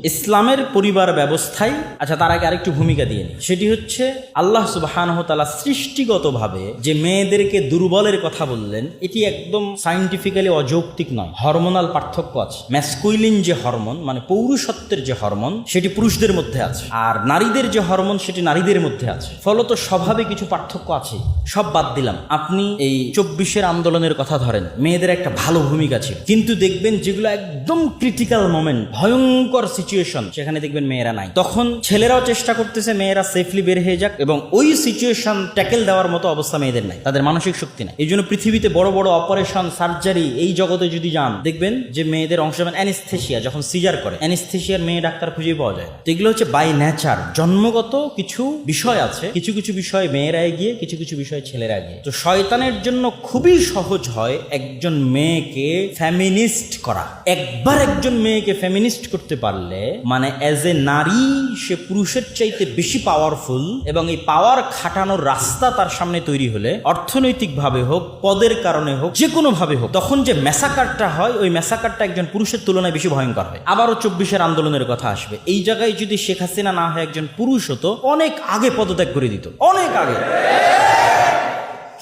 ইসলামের পরিবার ব্যবস্থায় তার আগে আরেকটু ভূমিকা দিয়ে নিই। সেটি হচ্ছে আল্লাহ সুবহানাহু ওয়া তাআলা সৃষ্টিগতভাবে যে মেয়েদেরকে দুর্বলের কথা বললেন, এটি একদম সায়েন্টিফিক্যালি অযৌক্তিক নয়। হরমোনাল পার্থক্য আছে। ম্যাসকুইলিন যে হরমোন, মানে পৌরুষত্বের যে হরমোন, সেটি পুরুষদের মধ্যে আছে, আর নারীদের যে হরমোন সেটি নারীদের মধ্যে আছে। ফলত স্বভাবে কিছু পার্থক্য আছে। সব বাদ দিলাম, আপনি এই 24-এর আন্দোলনের কথা ধরেন, মেয়েদের একটা ভালো ভূমিকা ছিল, কিন্তু দেখবেন যেগুলো একদম ক্রিটিক্যাল মোমেন্ট, ভয়ঙ্কর সিচুয়েশন, সেখানে দেখবেন মেয়েরা নাই। তখন ছেলেরাও চেষ্টা করতেছে মেয়েরা সেফলি বের হয়ে যাক, এবং ওই সিচুয়েশন ট্যাকেল দেওয়ার মতো অবস্থা মেয়েদের নাই, তাদের মানসিক শক্তি নাই। এই জন্য পৃথিবীতে বড় বড় অপারেশন, সার্জারি, এই জগতে যদি যান দেখবেন যে মেয়েদের অংশ, অ্যানেস্থেশিয়া, যখন সিজার করে অ্যানেস্থেশিয়ার মেয়ে ডাক্তার খুঁজে পাওয়া যায় না। তো এগুলো হচ্ছে বাই নেচার, জন্মগত কিছু বিষয় আছে। কিছু কিছু বিষয় মেয়েরা এগিয়ে, কিছু কিছু বিষয় ছেলেরা এগিয়ে। তো শয়তানের জন্য খুবই সহজ হয় একজন মেয়েকে ফেমিনিস্ট করা। একবার একজন মেয়েকে ফেমিনিস্ট করতে পারলে, মানে অ্যাজ এ নারী সে পুরুষের চাইতে বেশি পাওয়ারফুল, এবং এই পাওয়ার খাটানোর রাস্তা তার সামনে তৈরি হলে, অর্থনৈতিকভাবে হোক, পদের কারণে হোক, যে কোনো ভাবে হোক, তখন যে ম্যাসাকারটা হয়, ওই ম্যাসাকারটা একজন পুরুষের তুলনায় বেশি ভয়ঙ্কর হয়। আবারও 24-এর আন্দোলনের কথা আসবে। এই জায়গায় যদি শেখ হাসিনা না হয় একজন পুরুষ হতো, অনেক আগে পদত্যাগ করে দিত, অনেক আগে।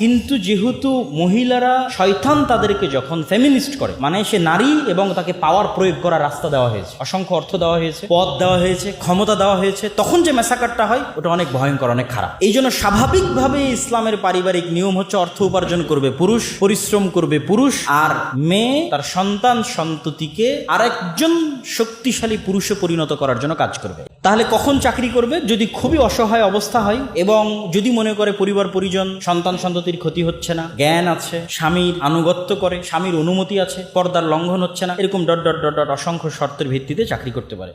কিন্তু যেহেতু মহিলারা, শয়তান তাদেরকে যখন ফেমিনিস্ট করে, মানে সে নারী এবং তাকে পাওয়ার প্রয়োগ করার রাস্তা দেওয়া হয়েছে, অসংখ্য অর্থ দেওয়া হয়েছে, পদ দেওয়া হয়েছে, ক্ষমতা দেওয়া হয়েছে, তখন যে ম্যাসাকারটা হয় ওটা অনেক ভয়ঙ্কর, অনেক খারাপ। এই জন্য স্বাভাবিকভাবে ইসলামের পারিবারিক নিয়ম হচ্ছে অর্থ উপার্জন করবে পুরুষ, পরিশ্রম করবে পুরুষ, আর মেয়ে তার সন্তান সন্ততিকে আরেকজন শক্তিশালী পুরুষে পরিণত করার জন্য কাজ করবে। তাহলে কখন চাকরি করবে? যদি খুবই অসহায় অবস্থা হয়, এবং যদি মনে করে পরিবার পরিজন, সন্তান সন্ততির ক্ষতি হচ্ছে না, জ্ঞান আছে, স্বামীর আনুগত্য করে, স্বামীর অনুমতি আছে, পর্দার লঙ্ঘন হচ্ছে না, এরকম ডট ডট ডট ডট অসংখ্য শর্তের ভিত্তিতে চাকরি করতে পারে।